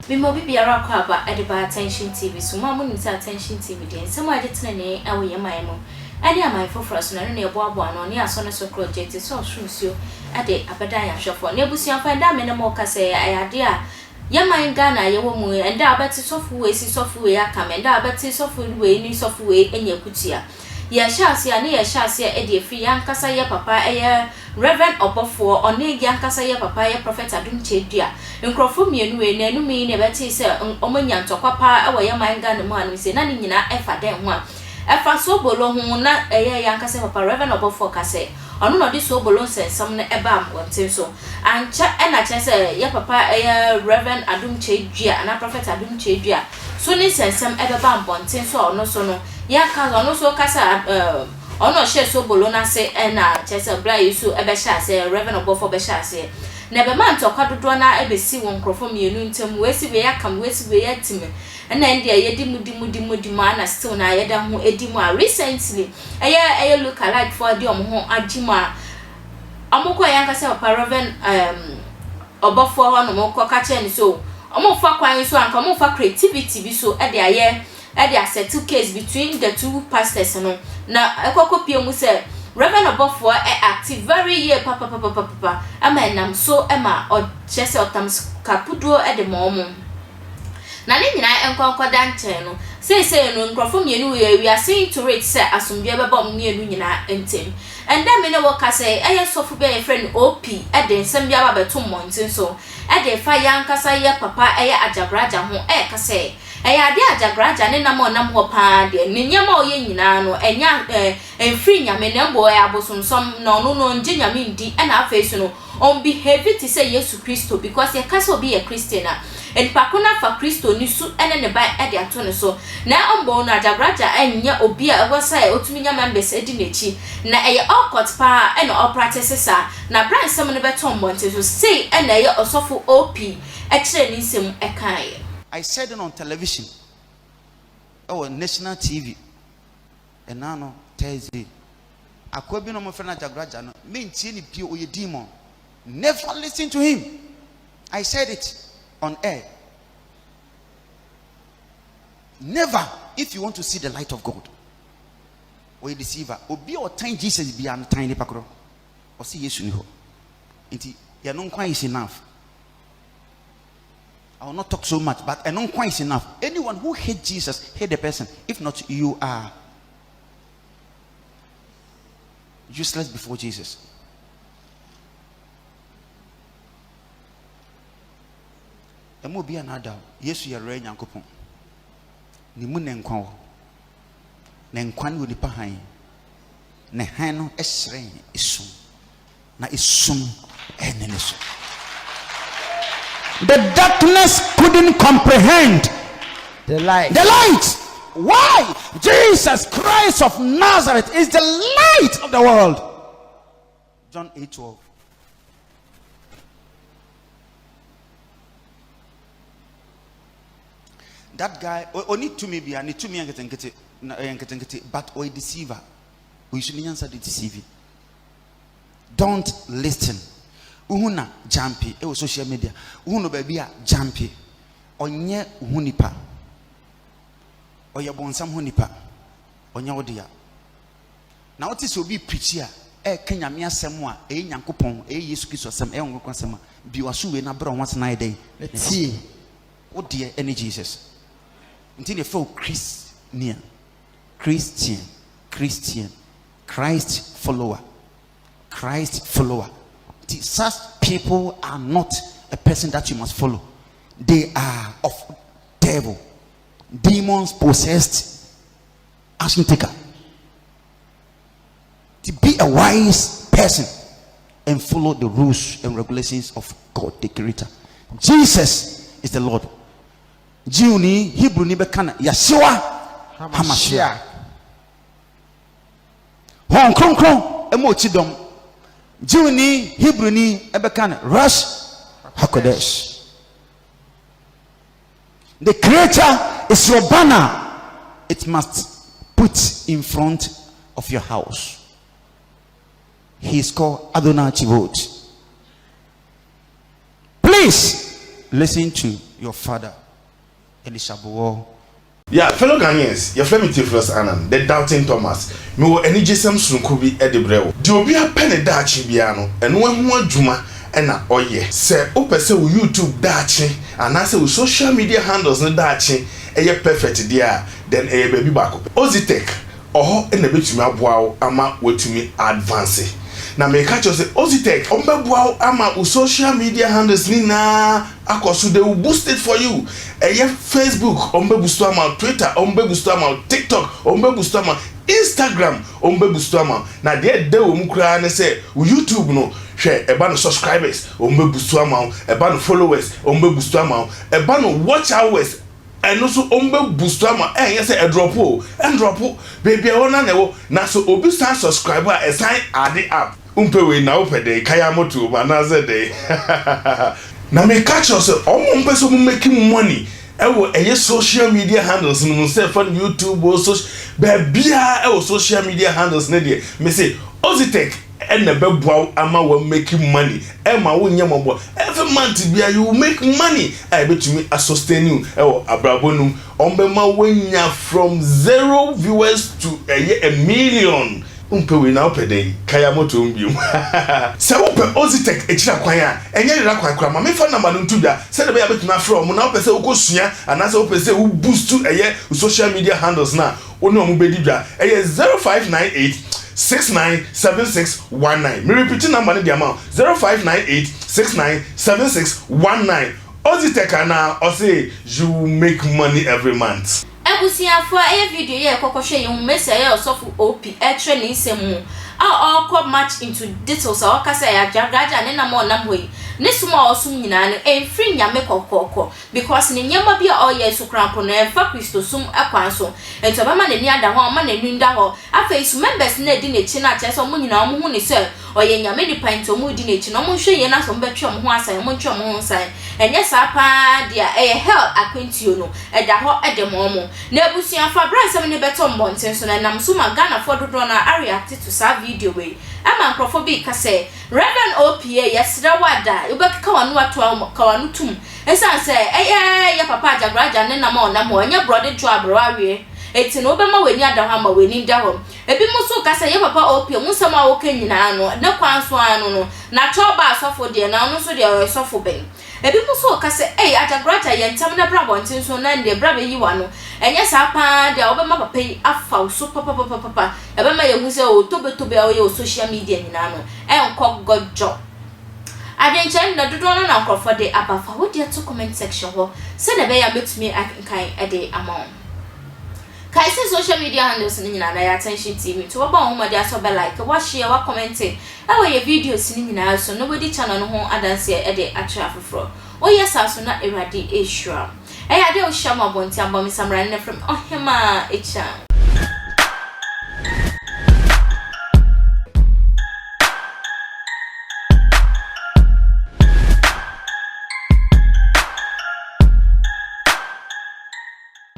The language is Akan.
Me mobi biara kwa ba ediba attention TV so ma mun nisa attention TV den some ade tenene awo yeman mu ade amai foforo so na ne eboabo ano ne aso ne so project so sunsuo ade abedan ya hwefo ne busuan fa nda me ne mo kase ayade a yeman Ghana yewo mu nda abeti sofu we si sofu we aka me nda abeti sofu we ni sofu we enya kutia ya shase ya ne ya shase ede efi yankasa ye papa Reverend Obofo onegi yankasa ye papa ye Prophet Adumchedua nkrofo mienu we na enumi ne beti se omonya ntokwa pa awo yeman Ghana mu anu se na ni nyina efa den ho a efa so bolo ho na yankasa papa Reverend Obofo kase onu no di so bolo sensam na eba ambonten so ancha na chese ye papa Reverend Adumchedua na Prophet Adumchedua so ni sensam ebeba ambonten so onu so no ya ka onu so kasa ono share so bolo na se na chese bra yisu ebe sha se Reverend Obofo be sha se na be man to kwadodo na ebe si won krofo mienu ntem we si we yakam we si we yatime na ndia yedi mudi ma na still na yeda ho edimu a recently eye look alike for the ho agima amoko yanka se papa Reverend Obofo ho no mo kwa kache ni so omofa kwan so anka omofa creativity bi so e dey settle case between the two pastors no na ekokopie mu se Reverend Obofo active very year papa ama nam so ema o chese otam kapudo e de momo na ne nyina enkonko danche no say no nkrofo mienu we are saying to rate say asomdwe beba mienu nyina entem and then me ne woka say sofu be your friend OP e de nsem bia ba beto montin so e de fa yankasa ye papa Ajagurajah ho ka say ade Ajagurajah ne nam ho pa de ne nyama oye nyina no enya enfri nyame ne mbo abosomsom no nje nyame ndi e na afa no on behave to say Yesu Christo because ye kasa obi a Christian and pakuna fa Christo ni su ene ne ba e de ato ne so na ombo no Ajagurajah enya obi a ewasa e otumi nya members edi nechi na eye okot pa e no all practices na brand sem ne beto mbonte so say ene eye osofo OP e kire ni nsem e kan. I said it on television, national TV, and now Thursday. I could be no more friend Ajagurajah. No, me ni pure oye demon. Never listen to him. I said it on air. Never, if you want to see the light of God, or a deceiver, or be or time Jesus be an tiny pakro, or see yes you know. Inti, you don't quite enough. I will not talk so much, but I know quite enough. Anyone who hates Jesus, hate the person. If not, you are useless before Jesus. There will be another. Yes, you are reigning, Uncle. Nimun nenkwan. Nenkwan wudi pahai. Nehano esre isum. Na isum eneneso. The darkness couldn't comprehend the light. The light. Why? Jesus Christ of Nazareth is the light of the world. John 8:12. That guy only to me be and to me but a deceiver. We should answer the deceiver. Don't listen. Uhuna jumpy social media. Uhuno baby jumpy. Onye uhunipa. Oya bonsam hunipa. Onya odia. Na what is obi preacher? Kenya me asem a nyankopon Yesu Kristo asem ngokon asem bi waso we na bro once na day. See. Odia any Jesus. Until you feel Christian, Christ follower. Such people are not a person that you must follow. They are of devil, demons possessed, action taker. To be a wise person and follow the rules and regulations of God, the Creator. Jesus is the Lord. Jew ni Hebrew ni bekana Yeshua Hamashiach. Hong Kong emo chidom. Jew ni Hebrew ni ebekana Rosh Hakodesh. The Creator is your banner. It must put in front of your house. He is called Adonai Chivot. Please listen to your father, and it shall be well. Yeah, fellow Ghanaians, your friend Theophilus Annan, the doubting Thomas, me wo any jesam sunkubi edebrewo. Di obi apene dachi biano, eno ho adwuma ena oye. Se opese wo YouTube dachi, anase wo social media handles ne dachi, eye perfect dia, then eye baby bako. Ozitech, oho ena betumi aboa ama wetumi advance. Na me catch you say Ozitech ombeboa ama wo social media handles ni na akoso they will boost it for you. Facebook ombebusto ama Twitter ombebusto ama TikTok ombebusto ama Instagram ombebusto ama na de wo mukura ne say YouTube no hwe eba no subscribers ombebusto ama eba no followers ombebusto ama eba no watch hours and also ombebusto ama yes a drop baby wona na wo na so obi san subscriber e sign add up umpewe na opede kaya moto ba na ze de na me catch us omo mpeso mu making money ewo eye social media handles no say for YouTube or social bebia ewo social media handles na de me say Ozitech and the beboa ama we making money ema wo nyambo every month bia you make money I bet me a sustain you ewo abrabonum ombema wenya from 0 viewers to a million umpewe na opede kaya moto mbium se wope Ozitech echira kwan a enye rira kwan kra ma me fa number no ntubia se de be abetuna from na opese ukosua anase opese u boost eye social media handles na oni omu bedi bia eye 0598 697619. Me repeat number ni the amount 0598 697619. Ozitech na or say you make money every month. Ebusiafo video ye kokoshe ye mmese ye osofu OP training semu all come much into details o kasa ya Ajagurajah ne na mo na boy ne suma osum nyina no free nyame kokoko because ne nyama bia o ye sukrampo na fa Kristo sum akwan so ento ba ma ne ni ada ho ma na nu nda ho afa isu members na di ne chi na che so mo nyina mo hu ne se o ye nyame di panto mo di ne chi no mo hwe ye na so mbetwe mo ho asan mo ntwe mo ho asan enye sa pa dia hell akwentio no eda ho ede mo mo na ebusuafo abra ne beto mbonten so na nam so ma Ghana for dodo na react to sa video we ama nkrofo ka say Reverend OPA yesra wada ubeka wanu atu ka wanu tum esan say ya papa Ajagurajah ne na ma ona mo anya brother to abro awie eti no obema weni ada ha ma weni nda ho ebi mo so ka say ya papa OPA mu sama wo ka nyina no ne kwanso anu no na choba asofo de na no so de asofo ben ebi mo so ka say Ajagurajah ye ntam na bra bontin so na nde bra be yi wa no enye sa pa de obema papa yi afa so papa ebema ye hu say o tobe o ye social media nyina no enko godjo adenchen na dodo na nkrofo de abafa wo de to comment section ho say na be ya betumi akan ede amount kai say social media handles ni nyina na ya attention TV to ba ho ma de aso be like wa share wa comment e we videos ni nyina so nobody channel no ho adanse ede atra afoforo o yes aso na erade ehua ade o shama bonti ambami samran from ohema echa